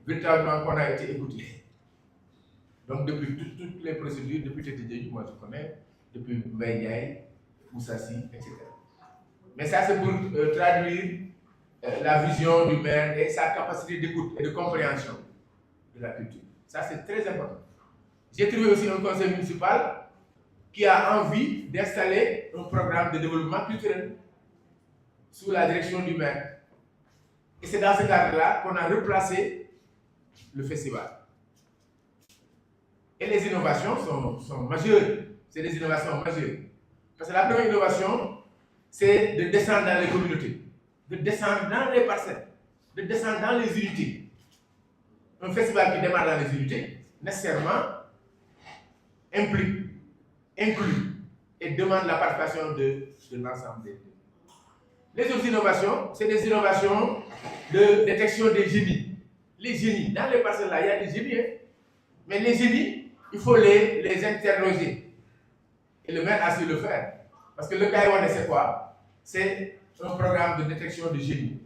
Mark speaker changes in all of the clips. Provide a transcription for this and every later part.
Speaker 1: véritablement qu'on a été écouté. Donc depuis toutes les procédures, depuis TTD, moi je connais, depuis Mbaye, Moussassi, etc. Mais ça c'est pour traduire la vision du maire et sa capacité d'écoute et de compréhension de la culture. Ça c'est très important. J'ai trouvé aussi un conseil municipal qui a envie d'installer un programme de développement culturel sous la direction du maire. Et c'est dans ce cadre-là qu'on a replacé le festival. Et les innovations sont majeures. C'est des innovations majeures. Parce que la première innovation, c'est de descendre dans les communautés, de descendre dans les parcelles, de descendre dans les unités. Un festival qui démarre dans les unités, nécessairement, implique, inclut et demande la participation de l'ensemble des deux. Les autres innovations, c'est des innovations de détection des génies. Les génies, dans les parcelles là, il y a des génies, hein? Mais les génies, il faut les interroger. Et le maire a su le faire. Parce que le Caïwane, c'est quoi? C'est un programme de détection de génie.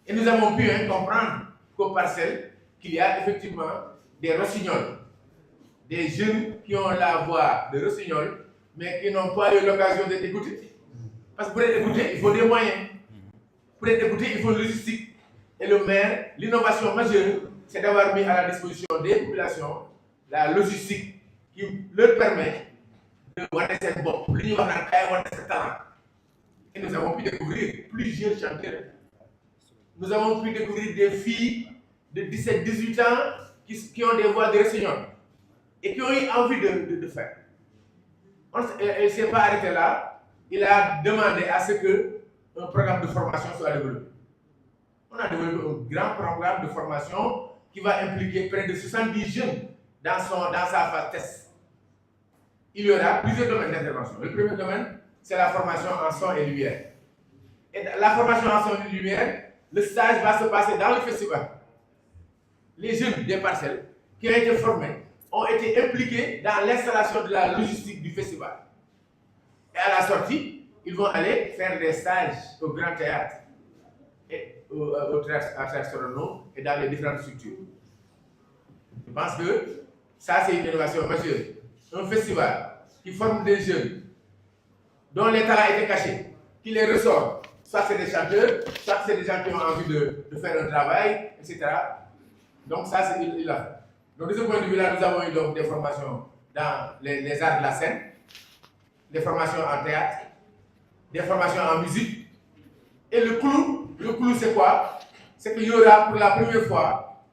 Speaker 1: Et nous avons pu comprendre qu'aux parcelles, qu'il y a effectivement des rossignols, des jeunes qui ont la voix de rossignol, mais qui n'ont pas eu l'occasion d'être écoutés. Parce que pour être écouté, il faut des moyens. Pour être écouté, il faut une logistique. Et le maire, l'innovation majeure, c'est d'avoir mis à la disposition des populations la logistique qui leur permet de voir cette bombe, de talent. Et nous avons pu découvrir plusieurs chanteurs. Nous avons pu découvrir des filles de 17-18 ans qui ont des voix de rossignol et qui ont eu envie de faire. Elle ne s'est pas arrêtée là. Il a demandé à ce qu'un programme de formation soit développé. On a développé un grand programme de formation qui va impliquer près de 70 jeunes dans sa phase test. Il y aura plusieurs domaines d'intervention. Le premier domaine, c'est la formation en son et lumière. Et la formation en son et lumière, le stage va se passer dans le festival. Les jeunes des parcelles qui ont été formés ont été impliqués dans l'installation de la logistique du festival. Et à la sortie, ils vont aller faire des stages au Grand Théâtre et au Théâtre Sorano et dans les différentes structures. Je pense que ça, c'est une innovation majeure. Un festival qui forme des jeunes dont les talents étaient cachés, qui les ressort. Soit c'est des chanteurs, soit c'est des gens qui ont envie de faire un travail, etc. Donc ça, c'est il a. Donc de ce point de vue-là, nous avons eu donc des formations dans les arts de la scène, des formations en théâtre, des formations en musique. Et le clou c'est quoi? C'est qu'il y aura pour la première fois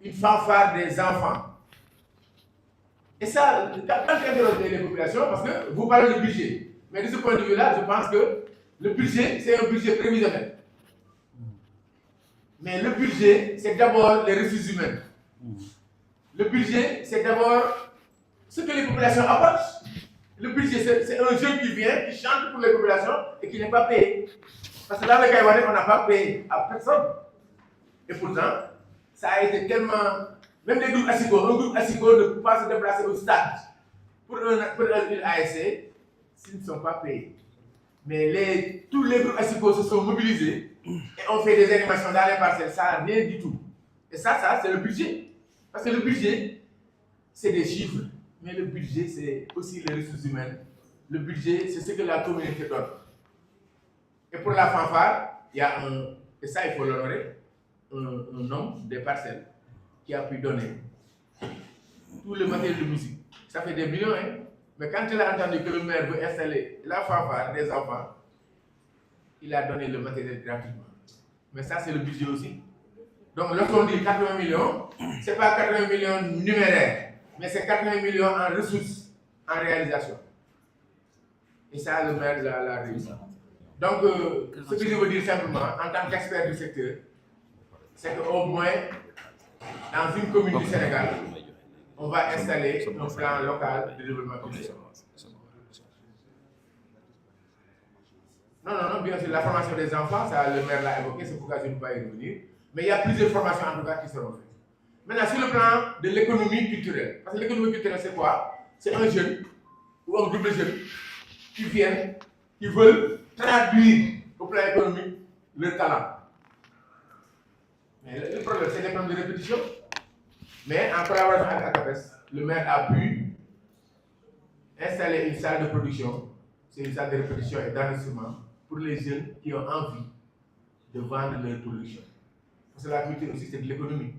Speaker 1: une fanfare des enfants. Et ça, quand tu interroges les populations, parce que vous parlez du budget, mais de ce point de vue-là, je pense que le budget, c'est un budget prévisionnel. Mais le budget, c'est d'abord les ressources humaines. Le budget, c'est d'abord ce que les populations apportent. Le budget, c'est un jeune qui vient, qui chante pour les populations et qui n'est pas payé. Parce que dans le Caïwane, on n'a pas payé à personne. Et pourtant, ça a été tellement... Même des groupes ASICO, un groupe ASICO ne peut pas se déplacer au stade pour une ASC s'ils ne sont pas payés. Mais tous les groupes ASICO se sont mobilisés et ont fait des animations dans les parcelles, ça n'a rien du tout. Et ça c'est le budget. Parce que le budget, c'est des chiffres, mais le budget, c'est aussi les ressources humaines. Le budget, c'est ce que la communauté donne. Et pour la fanfare, il y a et ça il faut l'honorer, un homme des parcelles qui a pu donner tout le matériel de musique. Ça fait des millions, hein? Mais quand il a entendu que le maire veut installer la fanfare des enfants, il a donné le matériel gratuitement. Mais ça, c'est le budget aussi. Donc, lorsqu'on dit 80 millions, ce n'est pas 80 millions numéraires, mais c'est 80 millions en ressources, en réalisation. Et ça, le maire l'a réussi. Donc, ce que je veux dire simplement, en tant qu'expert du secteur, c'est qu'au moins, dans une commune du Sénégal, on va installer un plan local de développement culturel. Non, bien sûr, la formation des enfants, ça, le maire l'a évoqué, c'est pourquoi je ne peux pas y revenir. Mais il y a plusieurs formations en tout cas qui seront faites. Maintenant, sur le plan de l'économie culturelle, parce que l'économie culturelle, c'est quoi? C'est un jeune ou un groupe de jeunes qui viennent, qui veulent traduire au plan économique leur talent. Mais le problème, c'est des problèmes de répétition, mais en collaboration avec ACAPES, le maire a pu installer une salle de production, c'est une salle de répétition et d'enregistrement pour les jeunes qui ont envie de vendre leur production. Parce que la culture aussi, c'est de l'économie.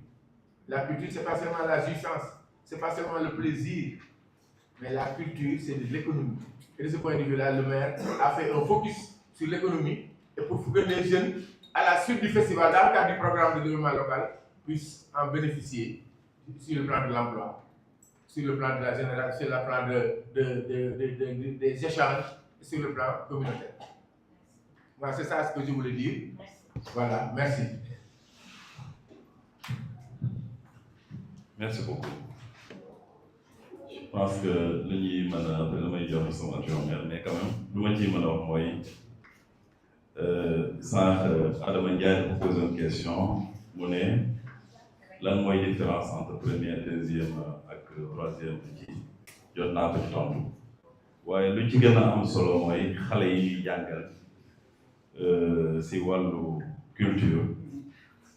Speaker 1: La culture, ce n'est pas seulement la jouissance, ce n'est pas seulement le plaisir, mais la culture, c'est de l'économie. Et de ce point de vue-là, le maire a fait un focus sur l'économie et pour que les jeunes, à la suite du festival, dans le cadre du programme de développement local, puissent en bénéficier sur le plan de l'emploi, sur le plan de la génération, sur le plan des échanges, et sur le plan communautaire. Voilà, c'est ça ce que je voulais dire. Voilà, merci.
Speaker 2: Merci beaucoup. Je pense que le ñuy mën a après damay jox sama adjoint maire mais quand même lu ma ciy mën a wax mooy sànq Adama Ndiaye dafa posé une question mu ne lan mooy différence entre première deuxième ak troisième ci jot naa ko ci tontu waaye lu ci gën a am solo mooy xale yi ñuy jàngal si wàllu culture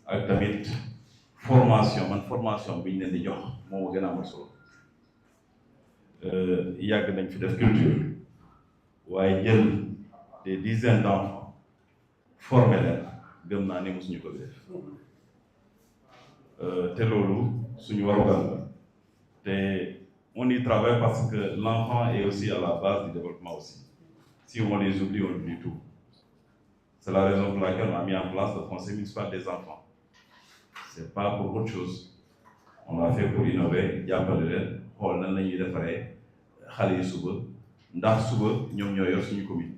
Speaker 2: ak tamit formation man formation bi ñu leen di jox moo ma gën a am solo yàgg nañ fi def culture waaye jël des dizaines d'enfants formé leen gëm naa ne mosuñu ko def te loolu suñu warugal la te on y travaille parce que l'enfant est aussi à la base du développement aussi. Si on les oublie, on oublie tout. C'est la raison pour laquelle on a mis en place le conseil municipal des enfants. C'est pas pour autre chose. On l'a fait pour innover, jàppale leen xool nan la ñuy defaree xale yi suba ndax suba ñoom ñoo yor suñu commune.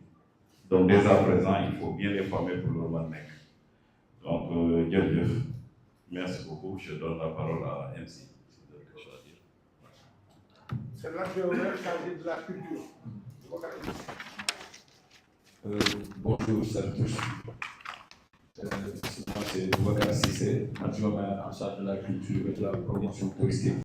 Speaker 2: Donc dès à présent, il faut bien les former pour leur mën nekk. Donc jërëjëf, merci beaucoup. Je donne la parole à MC.
Speaker 1: C'est l'adjoint chargé de la culture.
Speaker 3: Bonjour à tous. Moi, c'est Boubacar Cissé, adjoint en charge de la culture et de la promotion touristique.